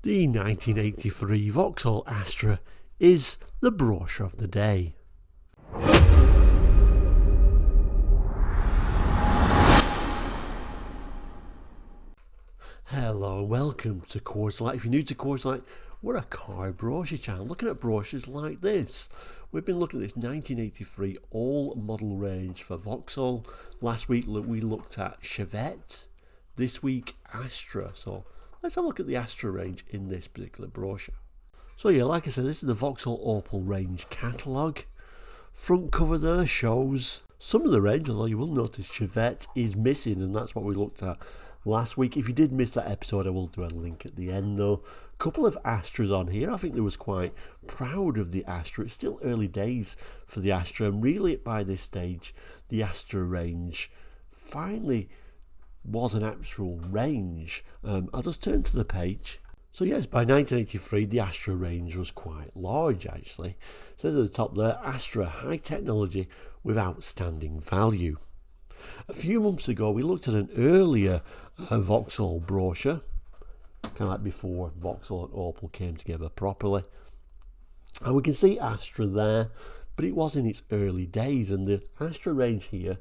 The 1983 Vauxhall Astra is the brochure of the day. Hello and welcome to Quarterlight. If you're new to Quarterlight, we're a car brochure channel looking at brochures like this. We've been looking at this 1983 all model range for Vauxhall. Last week we looked at Chevette, this week Astra. So let's have a look at the Astra range in this particular brochure. So yeah, like I said, this is the Vauxhall Opel range catalogue. Front cover there shows some of the range, although you will notice Chevette is missing, and that's what we looked at last week. If you did miss that episode, I will do a link at the end though. A couple of Astras on here. I think they was quite proud of the Astra. It's still early days for the Astra, and really by this stage the Astra range finally was an actual range. I'll just turn to the page. So yes, by 1983 the Astra range was quite large actually. It says at the top there, Astra high technology with outstanding value. A few months ago we looked at an earlier Vauxhall brochure, kind of like before Vauxhall and Opel came together properly. And we can see Astra there, but it was in its early days, and the Astra range here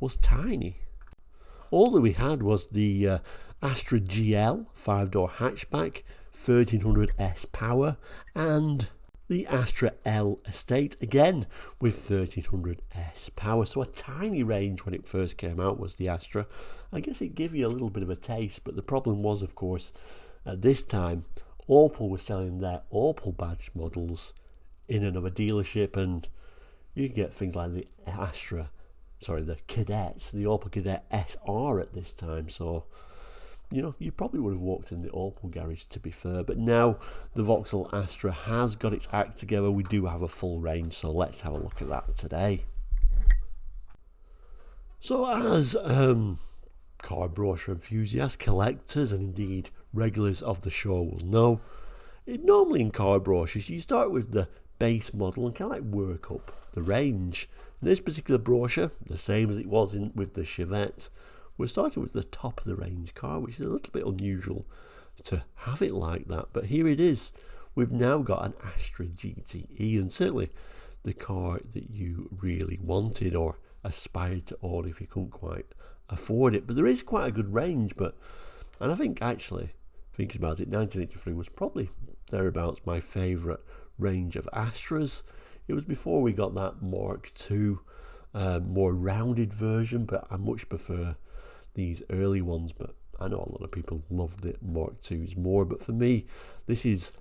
was tiny. All that we had was the Astra GL 5-door hatchback, 1300S power, and the Astra L estate, again with 1300S power. So a tiny range when it first came out was the Astra. I guess it gave you a little bit of a taste, but the problem was, of course, at this time Opel was selling their Opel badge models in another dealership, and you could get things like the the Cadet, the Opel Cadet SR at this time. So you know, you probably would have walked in the Opel garage, to be fair. But now the Vauxhall Astra has got its act together. We do have a full range, so let's have a look at that today. So as car brochure enthusiasts, collectors, and indeed regulars of the show will know, normally in car brochures you start with the base model and kind of like work up the range. In this particular brochure, the same as it was with the Chevette, we're starting with the top of the range car, which is a little bit unusual to have it like that, but here it is. We've now got an Astra GTE, and certainly the car that you really wanted or aspired to own if you couldn't quite afford it. But there is quite a good range, and I think actually, thinking about it, 1983 was probably thereabouts my favourite range of Astras. It was before we got that Mark II more rounded version, but I much prefer these early ones. But I know a lot of people love the Mark IIs more, but for me this is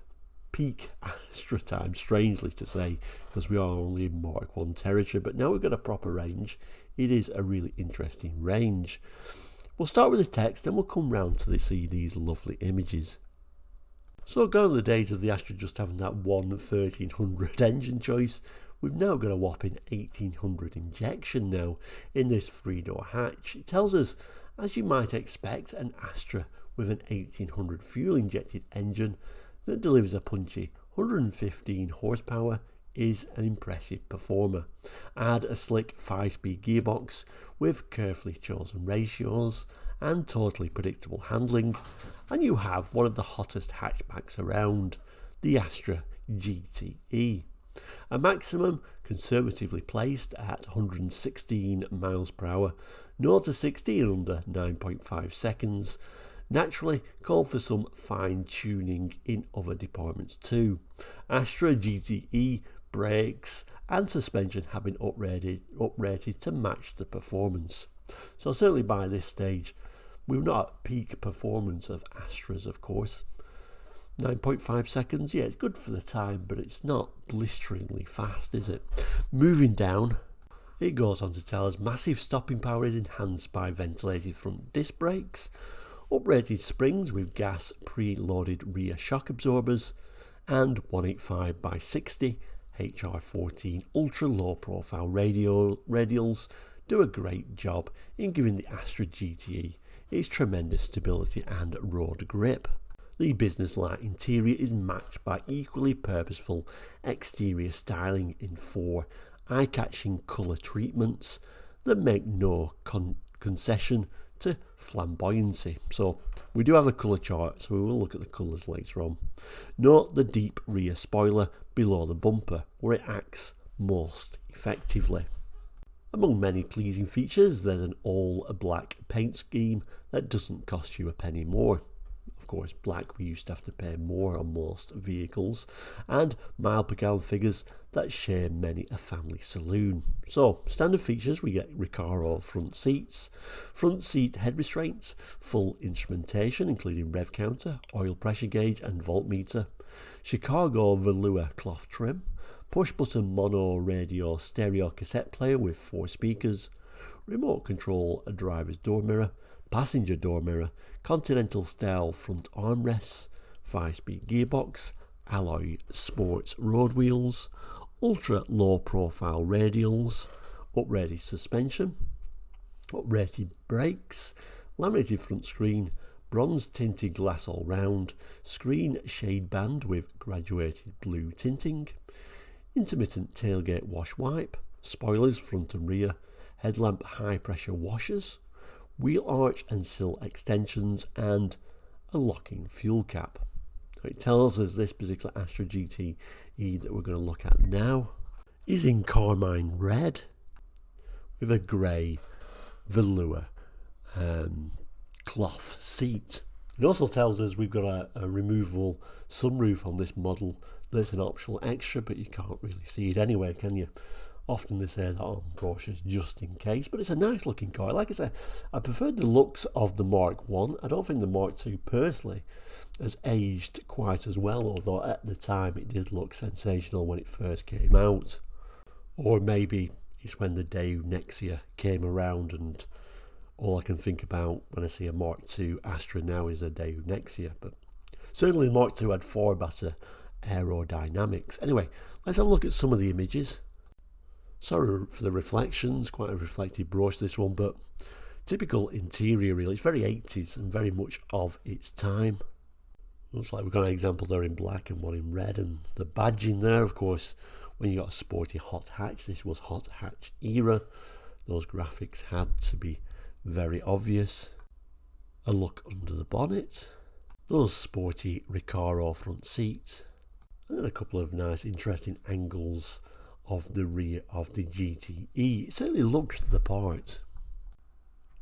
peak Astra time, strangely to say, because we are only in Mark I territory. But now we've got a proper range. It is a really interesting range. We'll start with the text, then we'll come round to see these lovely images. So gone are the days of the Astra just having that one 1300 engine choice. We've now got a whopping 1800 injection now in this 3-door hatch. It tells us, as you might expect, an Astra with an 1800 fuel injected engine that delivers a punchy 115 horsepower is an impressive performer. Add a slick 5-speed gearbox with carefully chosen ratios and totally predictable handling, and you have one of the hottest hatchbacks around, the Astra GTE. A maximum conservatively placed at 116 miles per hour, 0 to 60 in under 9.5 seconds. Naturally called for some fine tuning in other departments too. Astra GTE brakes and suspension have been uprated to match the performance. So certainly by this stage we're not at peak performance of Astras, of course. 9.5 seconds, yeah, it's good for the time, but it's not blisteringly fast, is it? Moving down, it goes on to tell us massive stopping power is enhanced by ventilated front disc brakes, uprated springs with gas pre-loaded rear shock absorbers, and 185/60 HR14 ultra low profile radials do a great job in giving the Astra GTE its tremendous stability and road grip. The business-like interior is matched by equally purposeful exterior styling in 4 eye-catching colour treatments that make no concession to flamboyancy. So we do have a colour chart, so we will look at the colours later on. Note the deep rear spoiler below the bumper, where it acts most effectively. Among many pleasing features, there's an all-black paint scheme that doesn't cost you a penny more. Of course, black we used to have to pay more on most vehicles, and mile per gallon figures that share many a family saloon. So, standard features, we get Recaro front seats, front seat head restraints, full instrumentation including rev counter, oil pressure gauge and voltmeter, Chicago velour cloth trim, push-button mono radio stereo cassette player with 4 speakers, remote control a driver's door mirror, passenger door mirror, continental style front armrests, 5-speed gearbox, alloy sports road wheels, ultra low profile radials, uprated suspension, uprated brakes, laminated front screen, bronze tinted glass all round, screen shade band with graduated blue tinting, intermittent tailgate wash wipe, spoilers front and rear, headlamp high pressure washers, wheel arch and sill extensions, and a locking fuel cap. Now it tells us this particular Astra GTE that we're going to look at now is in carmine red with a grey velour cloth seat. It also tells us we've got a removable sunroof on this model. That's an optional extra, but you can't really see it anyway, can you? Often they say that on brochures just in case, but it's a nice looking car. Like I say, I preferred the looks of the Mark 1. I don't think the Mark 2 personally has aged quite as well, although at the time it did look sensational when it first came out. Or maybe it's when the Daewoo Nexia came around and all I can think about when I see a Mark II Astra now is a Daewoo Nexia. But certainly the Mark II had far better aerodynamics. Anyway, let's have a look at some of the images. Sorry for the reflections, quite a reflective brochure this one, but typical interior really. It's very 80s and very much of its time. Looks like we've got an example there in black and one in red, and the badging there, of course, when you got a sporty hot hatch, this was hot hatch era, those graphics had to be very obvious. A look under the bonnet, those sporty Recaro front seats, and then a couple of nice interesting angles of the rear of the GTE. It certainly looks the part.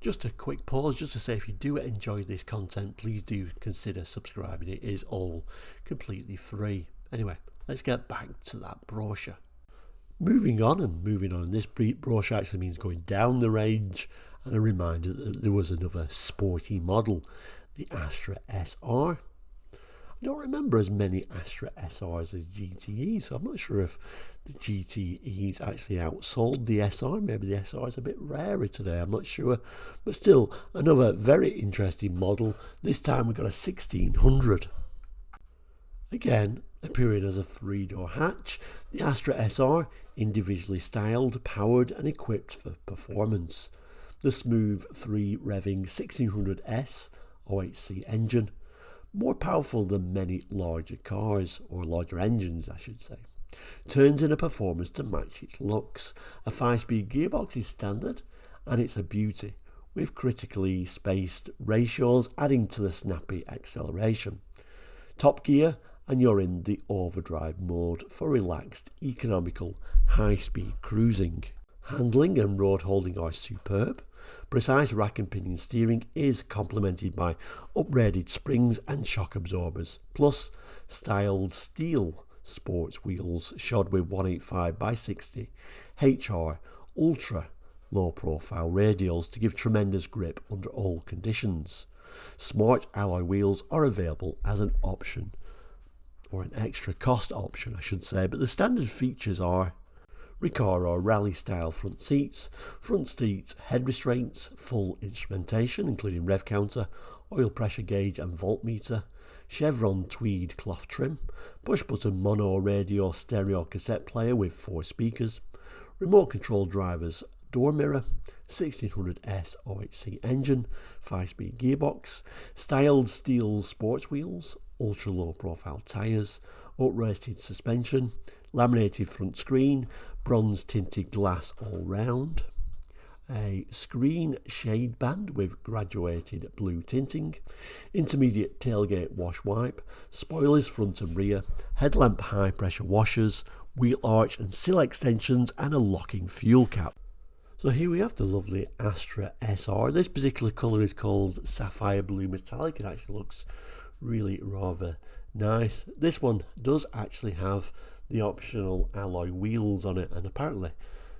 Just a quick pause just to say, if you do enjoy this content, please do consider subscribing. It is all completely free. Anyway, let's get back to that brochure. Moving on, this brochure actually means going down the range, and a reminder that there was another sporty model, the Astra SR. I don't remember as many Astra SRs as GTEs, so I'm not sure if the GTEs actually outsold the SR. Maybe the SR is a bit rarer today, I'm not sure. But still, another very interesting model. This time we've got a 1600. Again, appearing as a 3-door hatch, the Astra SR, individually styled, powered and equipped for performance. The smooth 3-revving 1600S OHC engine, more powerful than many larger cars, or larger engines I should say, turns in a performance to match its looks. A 5-speed gearbox is standard, and it's a beauty, with critically spaced ratios adding to the snappy acceleration. Top gear, and you're in the overdrive mode for relaxed, economical, high-speed cruising. Handling and road holding are superb. Precise rack and pinion steering is complemented by uprated springs and shock absorbers, plus styled steel sports wheels shod with 185/60 HR ultra low profile radials to give tremendous grip under all conditions. Smart alloy wheels are available as an option, or an extra cost option I should say, but the standard features are Recaro rally style front seat head restraints, full instrumentation including rev counter, oil pressure gauge and voltmeter, chevron tweed cloth trim, push button mono radio stereo cassette player with 4 speakers, remote control driver's door mirror, 1600S OHC engine, 5-speed gearbox, styled steel sports wheels, ultra low profile tyres, uprated suspension, laminated front screen, bronze tinted glass all round, a screen shade band with graduated blue tinting, intermediate tailgate wash wipe, spoilers front and rear, headlamp high pressure washers, wheel arch and sill extensions, and a locking fuel cap. So here we have the lovely Astra SR. This particular colour is called Sapphire Blue Metallic. It actually looks really rather nice. This one does actually have the optional alloy wheels on it, and apparently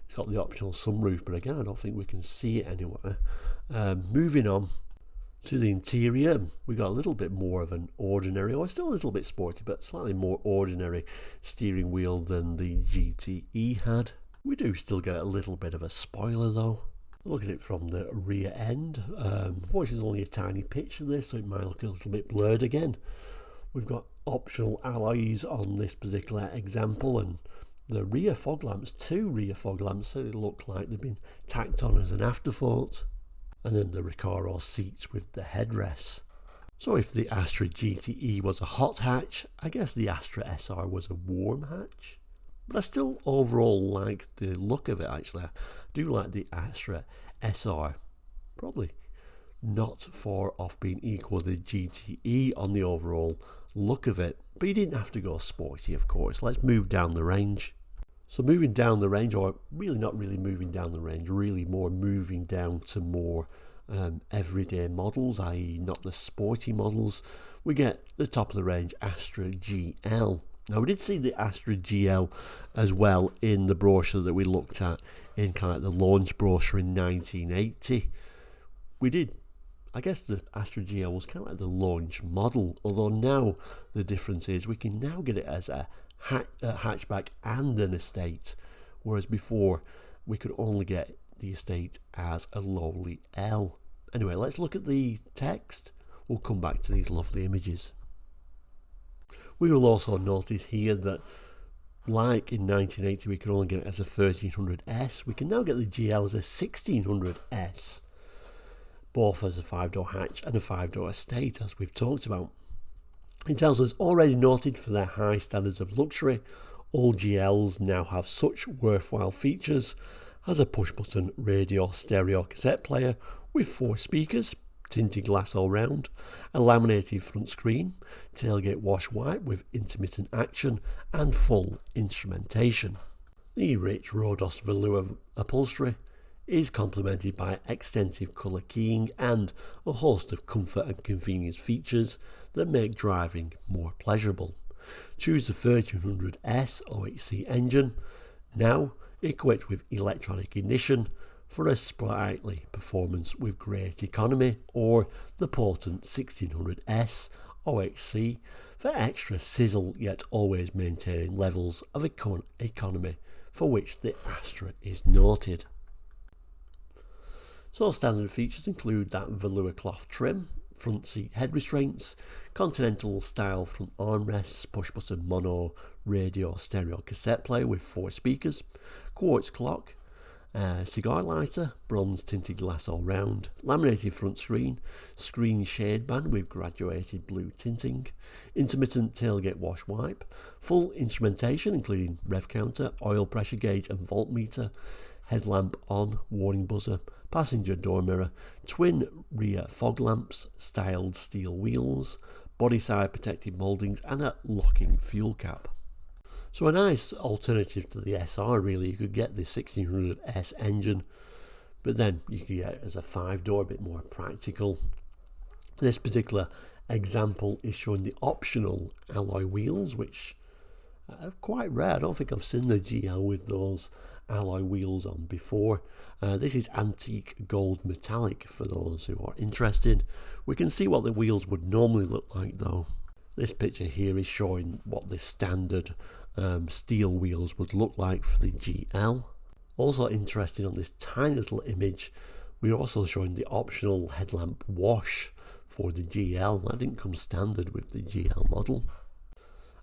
it's got the optional sunroof, but again I don't think we can see it anywhere. Moving on to the interior, we got a little bit more of an ordinary, or still a little bit sporty, but slightly more ordinary steering wheel than the GTE had. We do still get a little bit of a spoiler though. Look at it from the rear end. Unfortunately there's only a tiny pitch of this, so it might look a little bit blurred again. We've got optional alloys on this particular example, and the rear fog lamps, 2 rear fog lamps, so they look like they've been tacked on as an afterthought. And then the Recaro seats with the headrests. So if the Astra GTE was a hot hatch, I guess the Astra SR was a warm hatch. But I still overall like the look of it actually. I do like the Astra SR. Probably not far off being equal to the GTE on the overall look of it. But you didn't have to go sporty, of course. Let's move down the range. So moving down the range, or really not really moving down the range, really more moving down to more everyday models, i.e. not the sporty models, we get the top of the range Astra GL. Now we did see the Astra GL as well in the brochure that we looked at in kind of the launch brochure in 1980. We did, I guess the Astra GL was kind of like the launch model, although now the difference is we can now get it as a hatchback and an estate, whereas before we could only get the estate as a lowly L. Anyway, let's look at the text. We'll come back to these lovely images. We will also notice here that, like in 1980 we could only get it as a 1300S, we can now get the GL as a 1600S, both as a 5-door hatch and a 5-door estate, as we've talked about. It tells us, already noted for their high standards of luxury, all GLs now have such worthwhile features as a push-button radio stereo cassette player with 4 speakers, tinted glass all round, a laminated front screen, tailgate wash wipe with intermittent action, and full instrumentation. The rich Rhodos velour upholstery is complemented by extensive colour keying and a host of comfort and convenience features that make driving more pleasurable. Choose the 1300S OHC engine, now equipped with electronic ignition for a sprightly performance with great economy, or the potent 1600S OHC for extra sizzle yet always maintaining levels of economy for which the Astra is noted. So standard features include that velour cloth trim, front seat head restraints, continental style front armrests, push button mono radio stereo cassette player with 4 speakers, quartz clock, cigar lighter, bronze tinted glass all round, laminated front screen, screen shade band with graduated blue tinting, intermittent tailgate wash wipe, full instrumentation including rev counter, oil pressure gauge and voltmeter, headlamp on, warning buzzer, passenger door mirror, twin rear fog lamps, styled steel wheels, body side protective mouldings and a locking fuel cap. So a nice alternative to the SR really. You could get the 1600S engine, but then you could get it as a 5-door, a bit more practical. This particular example is showing the optional alloy wheels, which are quite rare. I don't think I've seen the GL with those alloy wheels on before. This is antique gold metallic for those who are interested. We can see what the wheels would normally look like though. This picture here is showing what the standard steel wheels would look like for the GL. Also interesting on this tiny little image, we're also showing the optional headlamp wash for the GL. That didn't come standard with the GL model.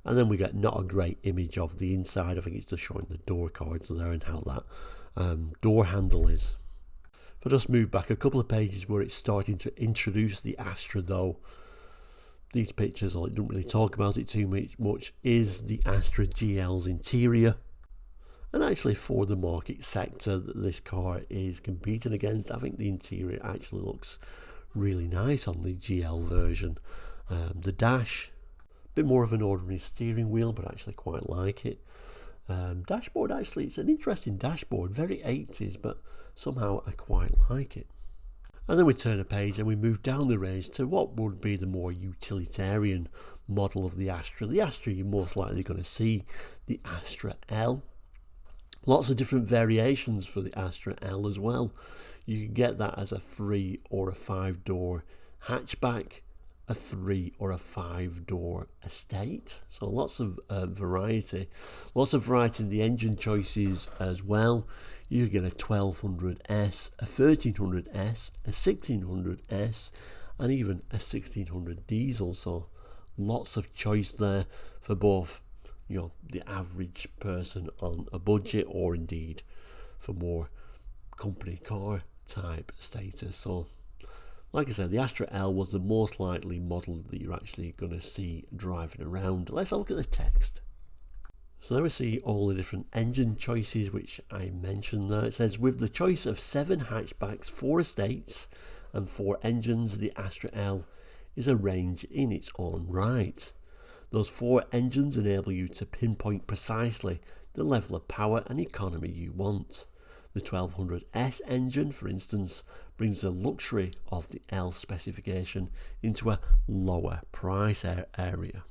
And then we get not a great image of the inside. I think it's just showing the door cards there and how that door handle is. If I just move back a couple of pages where it's starting to introduce the Astra though, these pictures, I don't really talk about it too much, is the Astra GL's interior. And actually for the market sector that this car is competing against, I think the interior actually looks really nice on the GL version. The dash, a bit more of an ordinary steering wheel, but actually quite like it. Dashboard, actually, it's an interesting dashboard, very 80s, but somehow I quite like it. And then we turn a page and we move down the range to what would be the more utilitarian model of the Astra. The Astra you're most likely going to see, the Astra L. Lots of different variations for the Astra L as well. You can get that as a 3 or a 5-door hatchback, a 3 or a 5-door estate. So lots of variety. Lots of variety in the engine choices as well. You get a 1200S, a 1300S, a 1600S, and even a 1600 diesel. So lots of choice there for both, you know, the average person on a budget, or indeed for more company car type status. So like I said, the Astra L was the most likely model that you're actually going to see driving around. Let's have a look at the text. So there we see all the different engine choices which I mentioned there. It says, with the choice of 7 hatchbacks, 4 estates and 4 engines, the Astra L is a range in its own right. Those 4 engines enable you to pinpoint precisely the level of power and economy you want. The 1200S engine, for instance, brings the luxury of the L specification into a lower price area.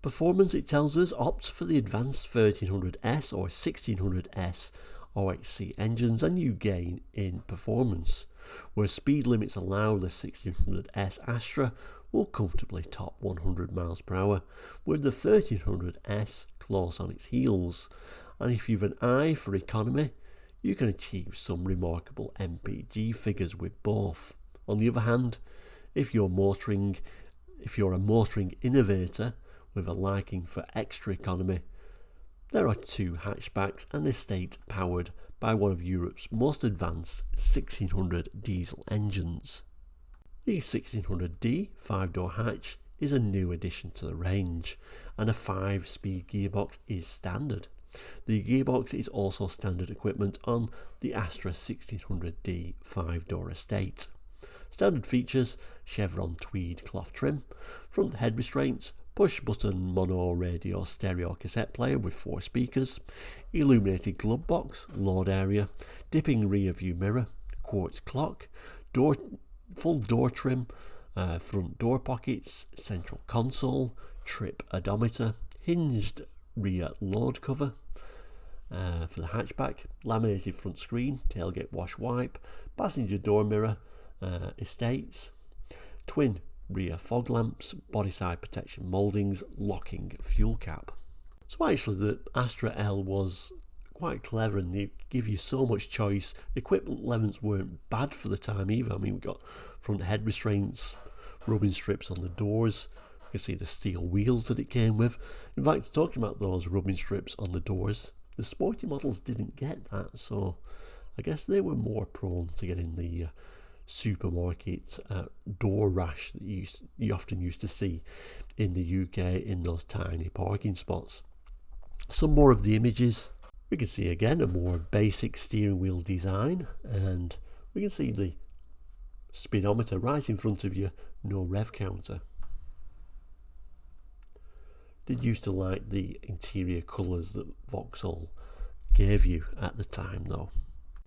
Performance, it tells us, opt for the advanced 1300S or 1600S OXC engines and you gain in performance. Where speed limits allow, the 1600S Astra will comfortably top 100 miles per hour, with the 1300S close on its heels. And if you've an eye for economy, you can achieve some remarkable MPG figures with both. On the other hand, if you're a motoring innovator with a liking for extra economy, there are 2 hatchbacks and estate powered by one of Europe's most advanced 1600 diesel engines. The 1600D 5-door hatch is a new addition to the range, and a 5-speed gearbox is standard. The gearbox is also standard equipment on the Astra 1600D 5-door estate. Standard features: chevron tweed cloth trim, front head restraints, push-button mono radio stereo cassette player with 4 speakers, illuminated glove box, load area, dipping rear view mirror, quartz clock, full door trim, front door pockets, central console, trip odometer, hinged rear load cover for the hatchback, laminated front screen, tailgate wash wipe, passenger door mirror, estates, twin rear fog lamps, body side protection mouldings, locking fuel cap. So actually the Astra L was quite clever and they give you so much choice. Equipment levels weren't bad for the time either. I mean, we've got front head restraints, rubbing strips on the doors. You can see the steel wheels that it came with. In fact, talking about those rubbing strips on the doors, the sporty models didn't get that, so I guess they were more prone to getting the supermarket door rash that you often used to see in the UK in those tiny parking spots. Some more of the images. We can see again a more basic steering wheel design, and we can see the speedometer right in front of you, no rev counter. Did used to like the interior colours that Vauxhall gave you at the time though.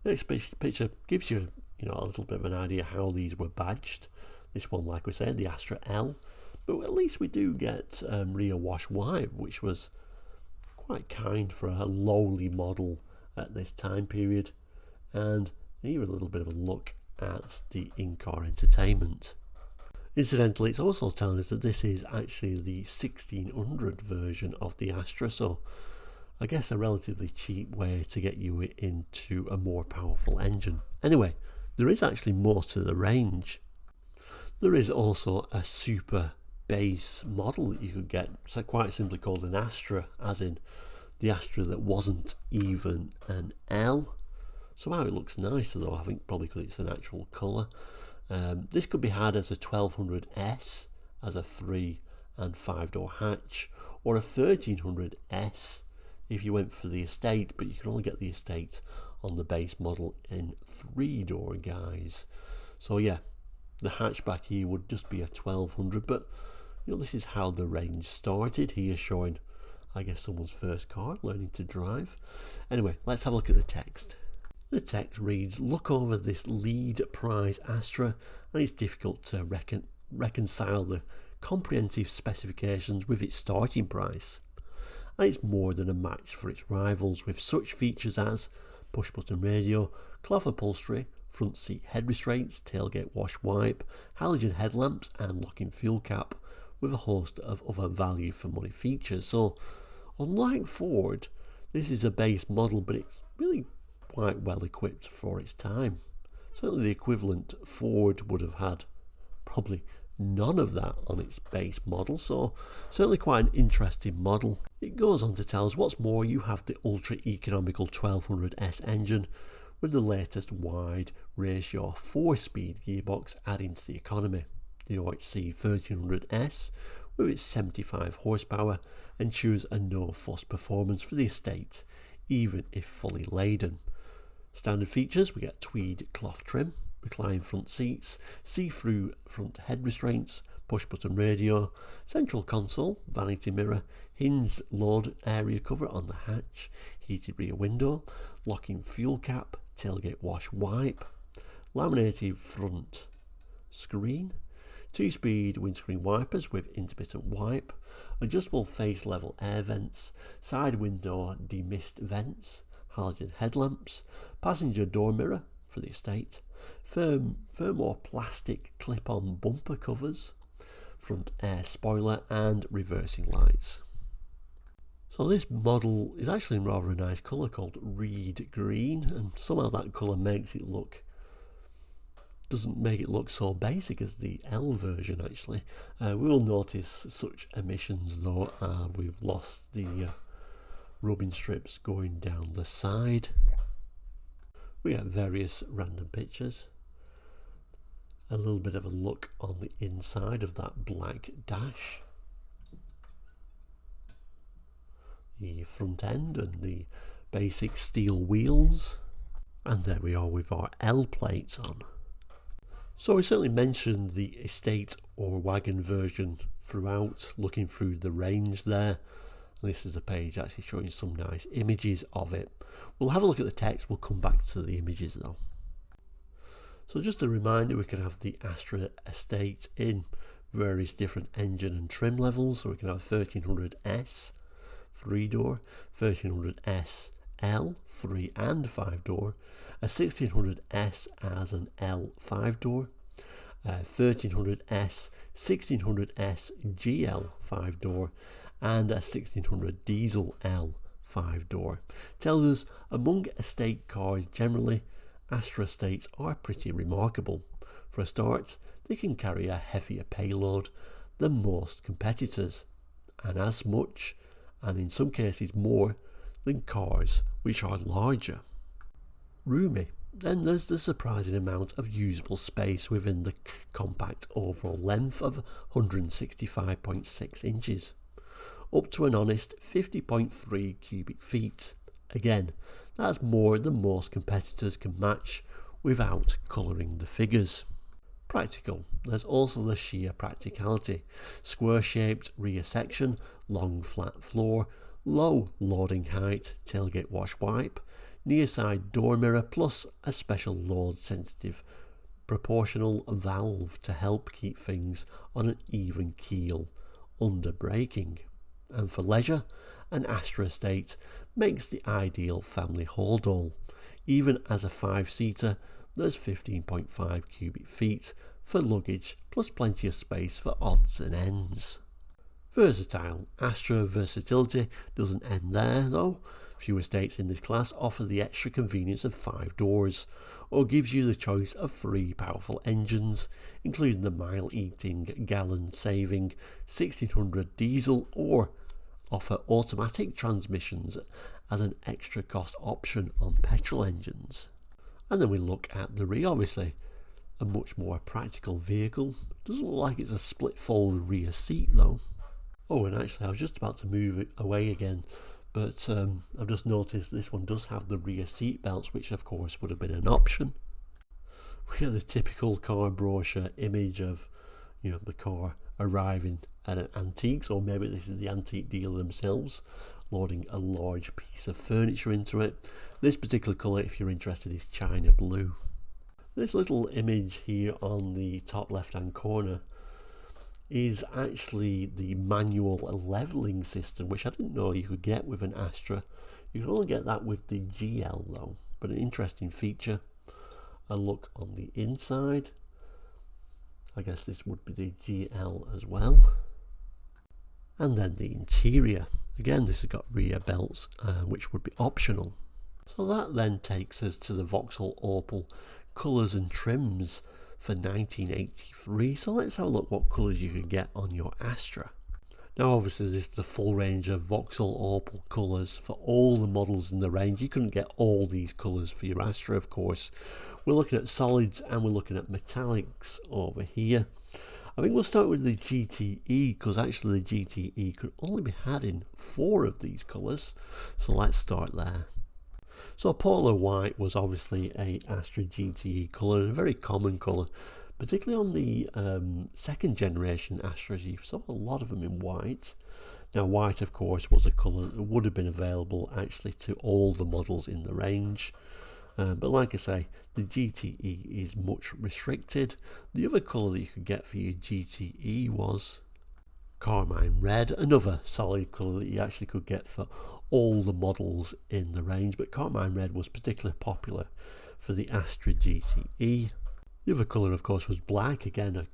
Next picture gives you a little bit of an idea how these were badged. This one, like we said, the Astra L, but at least we do get rear wash wipe, which was quite kind for a lowly model at this time period, and even a little bit of a look at the in-car entertainment. Incidentally, it's also telling us that this is actually the 1600 version of the Astra, so I guess a relatively cheap way to get you into a more powerful engine. Anyway, there is actually more to the range. There is also a super base model that you could get. It's quite simply called an Astra, as in the Astra that wasn't even an L. Somehow it looks nicer though, I think probably because it's an actual colour. This could be had as a 1200S, as a 3 and 5-door hatch, or a 1300S if you went for the estate, but you can only get the estate on the base model in 3-door, guys. So yeah, the hatchback here would just be a 1200, but you know, this is how the range started here, showing, I guess, someone's first car, learning to drive. Anyway, let's have a look at the text. The text reads, look over this lead prize Astra, and it's difficult to reconcile the comprehensive specifications with its starting price. And it's more than a match for its rivals, with such features as push button radio, cloth upholstery, front seat head restraints, tailgate wash wipe, halogen headlamps and locking fuel cap, with a host of other value for money features. So unlike Ford, this is a base model, but it's really quite well equipped for its time. Certainly the equivalent Ford would have had probably none of that on its base model, so certainly quite an interesting model. It goes on to tell us, what's more, you have the ultra economical 1200S engine with the latest wide ratio 4-speed gearbox adding to the economy. The OHC 1300S with its 75 horsepower ensures a no-fuss performance for the estate, even if fully laden. Standard features, we get tweed cloth trim, recline front seats, see-through front head restraints, push-button radio, central console, vanity mirror, hinged load area cover on the hatch, heated rear window, locking fuel cap, tailgate wash wipe, laminated front screen, 2-speed windscreen wipers with intermittent wipe, adjustable face level air vents, side window demist vents, halogen headlamps, passenger door mirror for the estate, firmware plastic clip-on bumper covers, front air spoiler and reversing lights. So this model is actually in rather a nice colour called reed green, and somehow that colour doesn't make it look so basic as the L version actually. We will notice such emissions though. We've lost the rubbing strips going down the side. We get various random pictures. A little bit of a look on the inside of that black dash. The front end and the basic steel wheels. And there we are with our L plates on. So we certainly mentioned the estate or wagon version throughout, looking through the range there. This is a page actually showing some nice images of it. We'll have a look at the text, we'll come back to the images though. So just a reminder, we can have the Astra estate in various different engine and trim levels. So we can have 1300S 3-door, 1300S L 3 and 5-door, a 1600S as an L 5-door, 1300S, 1600S GL 5-door, and a 1600 diesel L 5-door. Tells us among estate cars generally, Astra estates are pretty remarkable. For a start, they can carry a heavier payload than most competitors, and as much, and in some cases more, than cars which are larger. Roomy. Then there's the surprising amount of usable space within the compact overall length of 165.6 inches. Up to an honest 50.3 cubic feet. Again, that's more than most competitors can match without colouring the figures. Practical. There's also the sheer practicality. Square shaped rear section, long flat floor, low loading height, tailgate wash wipe, near side door mirror plus a special load sensitive proportional valve to help keep things on an even keel under braking. And for leisure, an Astra estate makes the ideal family hold all. Even as a 5-seater, there's 15.5 cubic feet for luggage plus plenty of space for odds and ends. Versatile. Astra versatility doesn't end there though. Few estates in this class offer the extra convenience of 5 doors, or gives you the choice of 3 powerful engines, including the mile-eating, gallon-saving 1600 diesel, or offer automatic transmissions as an extra cost option on petrol engines. And then we look at the rear, obviously a much more practical vehicle. Doesn't look like it's a split fold rear seat though. Oh, and actually I was just about to move it away again, but I've just noticed this one does have the rear seat belts, which of course would have been an option. We have the typical car brochure image of, you know, the car arriving at an antiques, or maybe this is the antique dealer themselves loading a large piece of furniture into it. This particular colour, if you're interested, is China Blue. This little image here on the top left hand corner is actually the manual levelling system, which I didn't know you could get with an Astra. You can only get that with the GL though, but an interesting feature. A look on the inside. I guess this would be the GL as well. And then the interior. Again, this has got rear belts, which would be optional. So that then takes us to the Vauxhall Opel colours and trims for 1983. So let's have a look what colours you could get on your Astra. Now obviously this is the full range of Vauxhall Opel colours for all the models in the range. You couldn't get all these colours for your Astra, of course. We're looking at solids and we're looking at metallics over here. I think we'll start with the GTE, because actually the GTE could only be had in 4 of these colours. So let's start there. So Polo White was obviously a Astra GTE colour, and a very common colour, particularly on the second generation Astras. You saw a lot of them in white. Now white of course was a colour that would have been available actually to all the models in the range, but like I say, the GTE is much restricted. The other colour that you could get for your GTE was Carmine Red, another solid colour that you actually could get for all the models in the range, but Carmine Red was particularly popular for the Astra GTE. The other colour of course was black, again a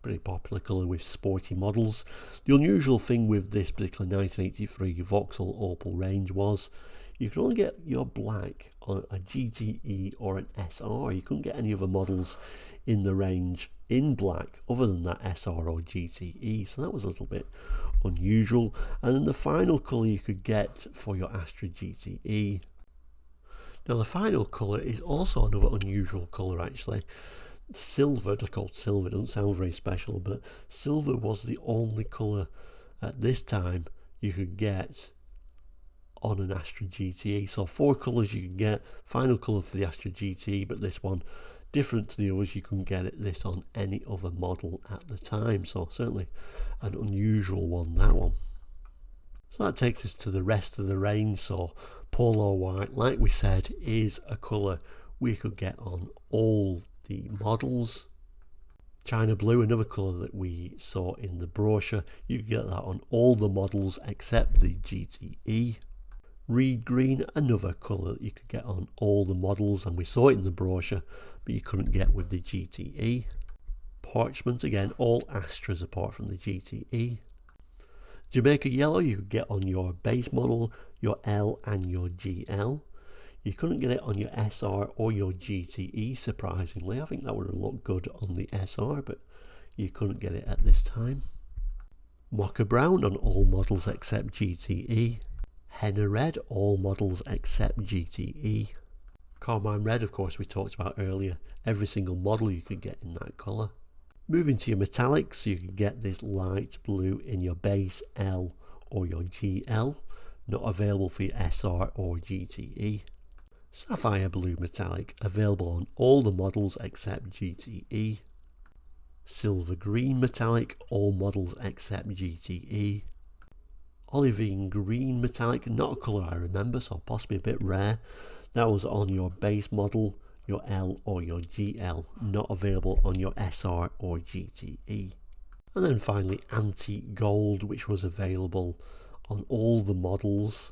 pretty popular colour with sporty models. The unusual thing with this particular 1983 Vauxhall Opel range was you could only get your black on a GTE or an SR. You couldn't get any other models in the range in black other than that SR or GTE, so that was a little bit unusual. And then the final colour you could get for your Astra GTE. Now the final colour is also another unusual colour actually. Silver, just called silver, doesn't sound very special, but silver was the only colour at this time you could get on an Astra GTE. So 4 colours you could get, final colour for the Astra GTE, but this one different to the others, you couldn't get this on any other model at the time, so certainly an unusual one, that one. So that takes us to the rest of the range. So Polo White, like we said, is a colour we could get on all the models. China Blue, another colour that we saw in the brochure, you could get that on all the models except the GTE. Reed Green, another colour that you could get on all the models, and we saw it in the brochure but you couldn't get with the GTE. Parchment, again all Astras apart from the GTE. Jamaica Yellow you could get on your base model, your L and your GL. You couldn't get it on your SR or your GTE, surprisingly. I think that would have looked good on the SR, but you couldn't get it at this time. Mocha Brown on all models except GTE. Henna Red, all models except GTE. Carmine Red, of course, we talked about earlier. Every single model you could get in that colour. Moving to your metallics, you can get this light blue in your base L or your GL. Not available for your SR or GTE. Sapphire Blue Metallic, available on all the models except GTE. Silver Green Metallic, all models except GTE. Olivine Green Metallic, not a colour I remember, so possibly a bit rare. That was on your base model, your L or your GL, not available on your SR or GTE. And then finally Antique Gold, which was available on all the models,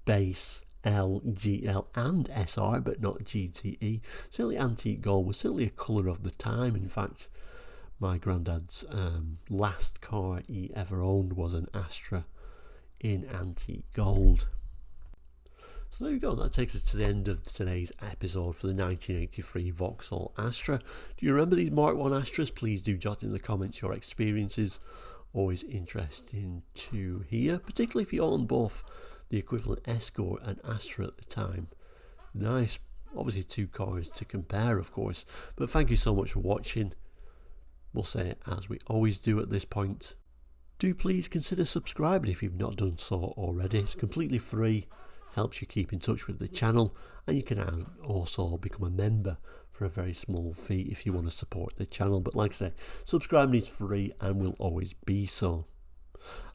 base, L, GL and SR, but not GTE. Certainly Antique Gold was certainly a colour of the time. In fact, my granddad's last car he ever owned was an Astra in Antique Gold. So there you go, that takes us to the end of today's episode for the 1983 Vauxhall Astra. Do you remember these Mark 1 Astras? Please do jot in the comments your experiences. Always interesting to hear, particularly if you own both the equivalent Escort and Astra at the time. Nice, obviously 2 cars to compare of course, but thank you so much for watching. We'll say it as we always do at this point, Do please consider subscribing if you've not done so already. It's completely free, helps you keep in touch with the channel, and you can also become a member for a very small fee if you want to support the channel. But like I say, subscribing is free and will always be so.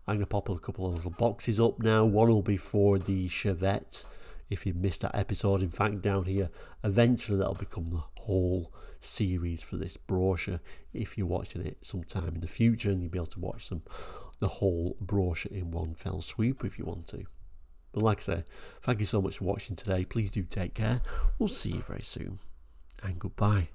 I'm going to pop a couple of little boxes up now. One will be for the Chevette, if you missed that episode. In fact, down here, eventually that'll become the whole series for this brochure if you're watching it sometime in the future, and you'll be able to watch the whole brochure in one fell swoop if you want to. But like I say, thank you so much for watching today. Please do take care. We'll see you very soon, and goodbye.